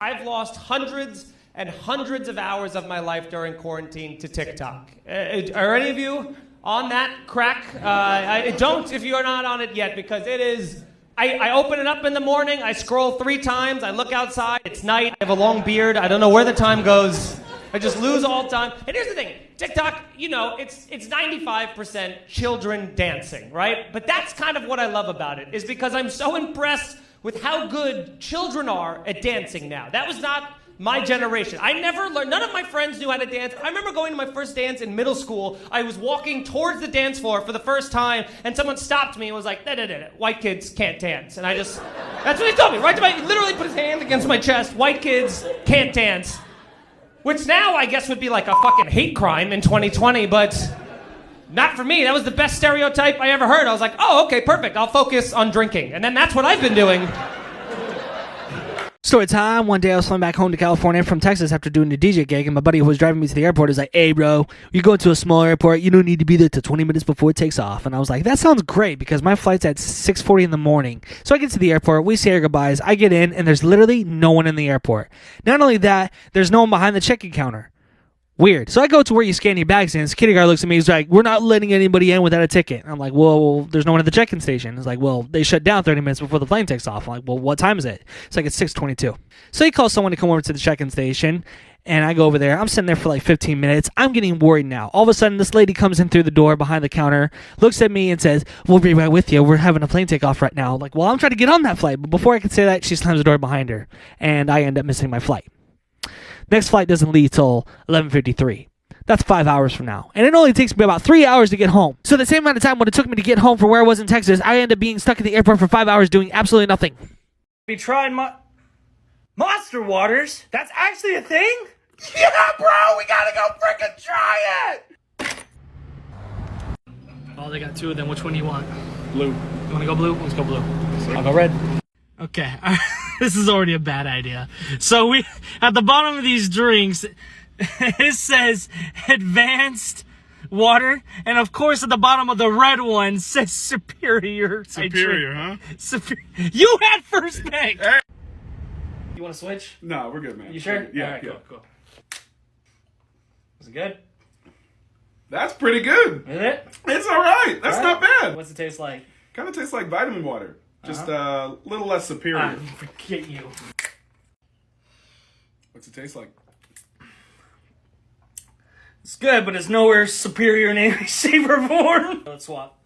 I've lost hundreds and hundreds of hours of my life during quarantine to TikTok. Are any of you on that crack? Don't if you're not on it yet, because it is... I open it up in the morning, I scroll 3 times, I look outside, it's night, I have a long beard, I don't know where the time goes. I just lose all time. And here's the thing, TikTok, you know, it's 95% children dancing, right? But that's kind of what I love about it, is because I'm so impressed with how good children are at dancing now. That was not my generation. I never learned, none of my friends knew how to dance. I remember going to my first dance in middle school. I was walking towards the dance floor for the first time, and someone stopped me and was like, no, white kids can't dance. And that's what he told me, right to my, he literally put his hand against my chest, white kids can't dance. Which now I guess would be like a fucking hate crime in 2020, but not for me. That was the best stereotype I ever heard. I was like, oh, okay, perfect. I'll focus on drinking. And then that's what I've been doing. Story time. One day I was flying back home to California from Texas after doing a DJ gig, and my buddy who was driving me to the airport was like, hey bro, you go to a small airport, you don't need to be there till 20 minutes before it takes off. And I was like, that sounds great, because my flight's at 6:40 in the morning. So I get to the airport, we say our goodbyes, I get in, and there's literally no one in the airport. Not only that, there's no one behind the check-in counter. Weird. So I go to where you scan your bags in. Security guard looks at me. He's like, we're not letting anybody in without a ticket. I'm like, well, there's no one at the check-in station. He's like, well, they shut down 30 minutes before the plane takes off. I'm like, well, what time is it? It's like, it's 6:22. So he calls someone to come over to the check-in station, and I go over there. I'm sitting there for like 15 minutes. I'm getting worried now. All of a sudden, this lady comes in through the door behind the counter, looks at me and says, we'll be right with you. We're having a plane take off right now. I'm like, well, I'm trying to get on that flight. But before I can say that, she slams the door behind her, and I end up missing my flight. Next flight doesn't leave till 11:53. That's 5 hours from now. And it only takes me about 3 hours to get home. So the same amount of time when it took me to get home from where I was in Texas, I ended up being stuck at the airport for 5 hours doing absolutely nothing. Have you tried Monster Waters? That's actually a thing? Yeah, bro, we gotta go frickin' try it! Oh, they got 2 of them. Which one do you want? Blue. You want to go blue? Let's go blue. I'll go red. Okay. This is already a bad idea. So we, at the bottom of these drinks, it says advanced water, and of course at the bottom of the red one says superior. Superior, huh? You had first pick. Hey. You want to switch? No, we're good, man. You sure? Yeah, all right, yeah. Cool. Is it good? That's pretty good. Is it? It's all right. That's not bad. What's it taste like? Kind of tastes like vitamin water. Just a little less superior. Forget you. What's it taste like? It's good, but it's nowhere superior in any shape or form. Let's swap.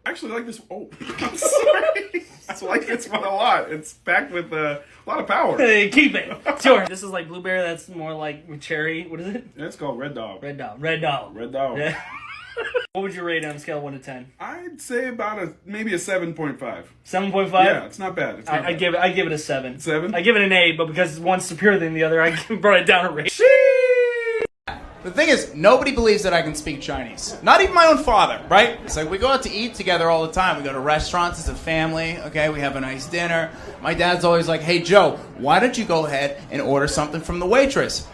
I actually like this. Oh, I'm sorry. I like this one a lot. It's packed with a lot of power. Hey, keep it. It's yours. This is like blueberry. That's more like cherry. What is it? It's called Red Dog. Red Dog. Red Dog. Red Dog. Yeah. What would you rate on a scale of 1 to 10? I'd say about maybe a 7.5. 7.5? Yeah, it's not bad. I give it a 7. 7? I give it an 8, but because one's superior than the other, I brought it down a rate. The thing is, nobody believes that I can speak Chinese. Not even my own father, right? It's like we go out to eat together all the time. We go to restaurants as a family, okay? We have a nice dinner. My dad's always like, hey, Joe, why don't you go ahead and order something from the waitress?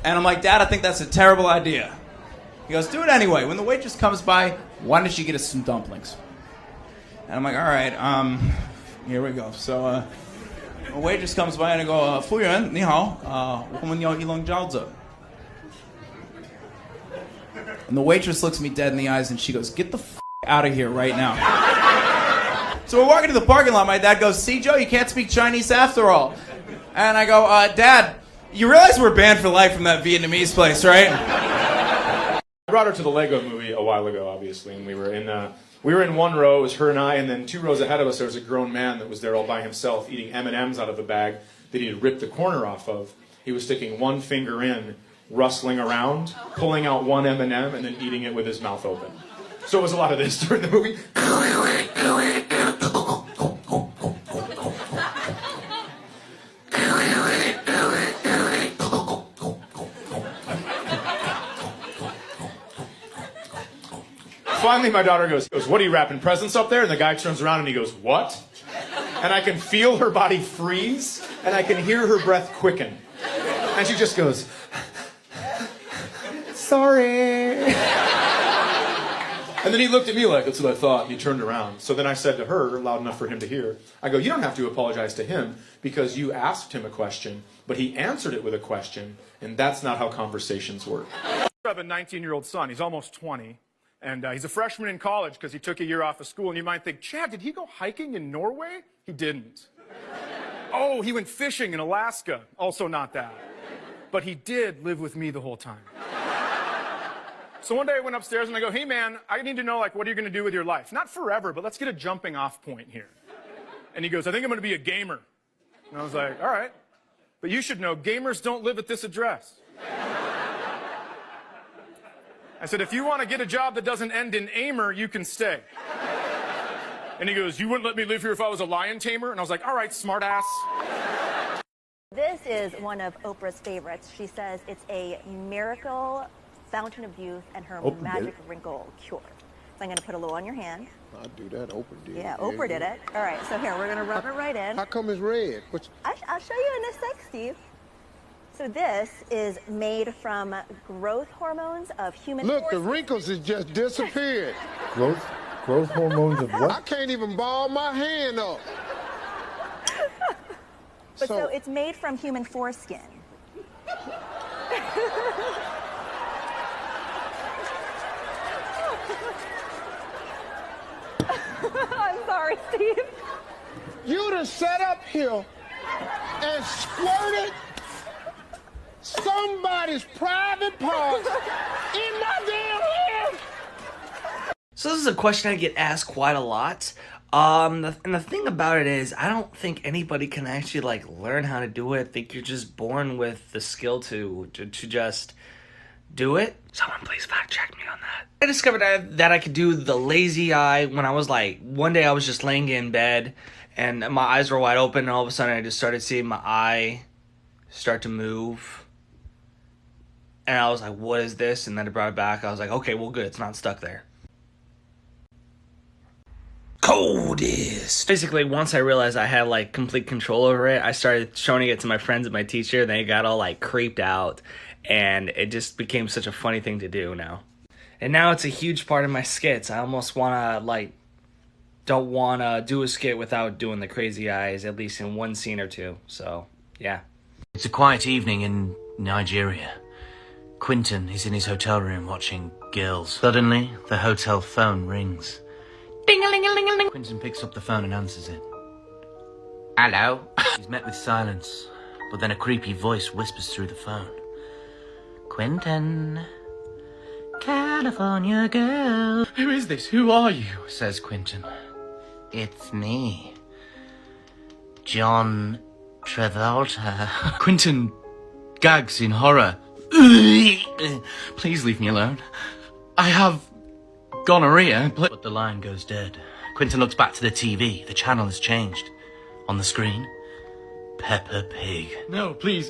And I'm like, Dad, I think that's a terrible idea. He goes, do it anyway. When the waitress comes by, why don't you get us some dumplings? And I'm like, all right, here we go. So, the waitress comes by and I go, 服务员, 你好, 我们要一笼饺子. And the waitress looks me dead in the eyes and she goes, get the f*** out of here right now. So we're walking to the parking lot. My dad goes, see, Joe, you can't speak Chinese after all. And I go, Dad, you realize we're banned for life from that Vietnamese place, right? I brought her to the Lego movie a while ago, obviously, and we were in one row, it was her and I, and then 2 rows ahead of us there was a grown man that was there all by himself eating M&Ms out of a bag that he had ripped the corner off of. He was sticking one finger in, rustling around, pulling out one M&M, and then eating it with his mouth open. So it was a lot of this during the movie. Finally, my daughter goes, what are you wrapping presents up there? And the guy turns around and he goes, what? And I can feel her body freeze, and I can hear her breath quicken. And she just goes, sorry. And then he looked at me like, that's what I thought. And he turned around. So then I said to her, loud enough for him to hear, I go, you don't have to apologize to him because you asked him a question, but he answered it with a question, and that's not how conversations work. I have a 19-year-old son. He's almost 20. And he's a freshman in college because he took a year off of school. And you might think, Chad, did he go hiking in Norway? He didn't. Oh, he went fishing in Alaska. Also not that. But he did live with me the whole time. So one day I went upstairs and I go, hey, man, I need to know, like, what are you going to do with your life? Not forever, but let's get a jumping off point here. And he goes, I think I'm going to be a gamer. And I was like, all right. But you should know, gamers don't live at this address. I said, if you want to get a job that doesn't end in aimer, you can stay. And he goes, you wouldn't let me live here if I was a lion tamer? And I was like, all right, smart ass. This is one of Oprah's favorites. She says it's a miracle fountain of youth and her magic wrinkle cure. So I'm going to put a little on your hand. I'll do that. Oprah did. Yeah, Oprah did it. All right, so here, we're going to rub it right in. How come it's red? I'll show you in a sec, Steve. So this is made from growth hormones of human Look, the wrinkles has just disappeared. Growth hormones of what? I can't even ball my hand up. But so it's made from human foreskin. I'm sorry, Steve. You done sat up here and squirted somebody's private parts in my damn hand. So this is a question I get asked quite a lot. And the thing about it is, I don't think anybody can actually like learn how to do it. I think you're just born with the skill to just do it. Someone please fact check me on that. I discovered that I could do the lazy eye when I was like, one day I was just laying in bed and my eyes were wide open and all of a sudden I just started seeing my eye start to move. And I was like, what is this? And then it brought it back. I was like, okay, well, good. It's not stuck there. Coldest. Basically, once I realized I had like complete control over it, I started showing it to my friends and my teacher. And they got all like creeped out. And it just became such a funny thing to do now. And now it's a huge part of my skits. I almost want to don't want to do a skit without doing the crazy eyes, at least in one scene or two. So, yeah. It's a quiet evening in Nigeria. Quentin is in his hotel room watching girls. Suddenly, the hotel phone rings. Ding-a-ling-a-ling-a-ling. Quentin picks up the phone and answers it. Hello? He's met with silence, but then a creepy voice whispers through the phone. Quentin, California girl. Who is this? Who are you? Says Quentin. It's me, John Travolta. Quentin gags in horror. Please leave me alone. I have gonorrhea. But the line goes dead. Quentin looks back to the TV. The channel has changed. On the screen, Peppa Pig. No, please.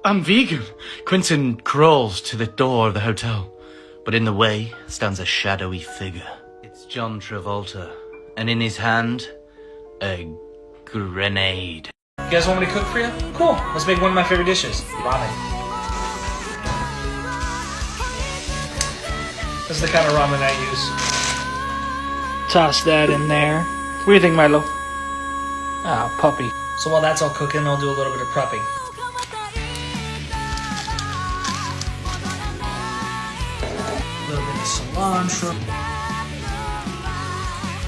I'm vegan. Quentin crawls to the door of the hotel. But in the way stands a shadowy figure. It's John Travolta. And in his hand, a grenade. You guys want me to cook for you? Cool. Let's make one of my favorite dishes. Ramen. This is the kind of ramen I use. Toss that in there. What do you think, Milo? Ah, puppy. So while that's all cooking, I'll do a little bit of prepping. A little bit of cilantro.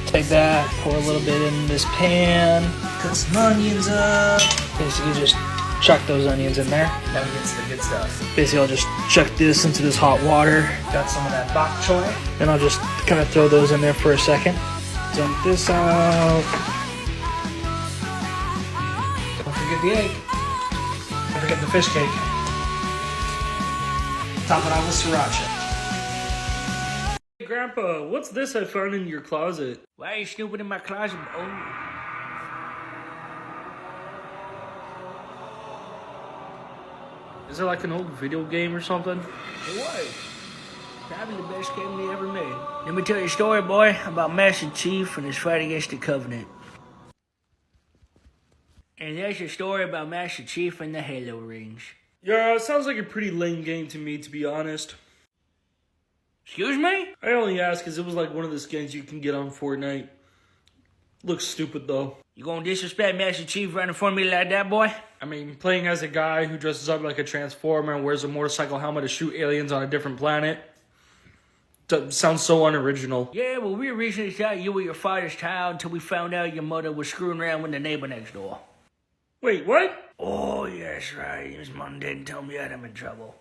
Take that, pour a little bit in this pan. Cut some onions up. Basically just chuck those onions in there. That gets the good stuff. Basically I'll just chuck this into this hot water. Got some of that bok choy. Then I'll just kind of throw those in there for a second. Dump this out. Don't forget the egg. Don't forget the fish cake. Top it off with sriracha. Hey, Grandpa, what's this I found in your closet? Why are you snooping in my closet? Oh. Is it like an old video game or something? It was. Probably the best game they ever made. Let me tell you a story, boy, about Master Chief and his fight against the Covenant. And that's a story about Master Chief and the Halo rings. Yeah, it sounds like a pretty lame game to me, to be honest. Excuse me? I only asked because it was like one of the skins you can get on Fortnite. Looks stupid though. You gonna disrespect Master Chief running for me like that, boy? I mean, playing as a guy who dresses up like a transformer and wears a motorcycle helmet to shoot aliens on a different planet sounds so unoriginal. Yeah, well, we originally thought you were your father's child until we found out your mother was screwing around with the neighbor next door. Wait, what? Oh, yes, right. His mom didn't tell me that I'm in trouble.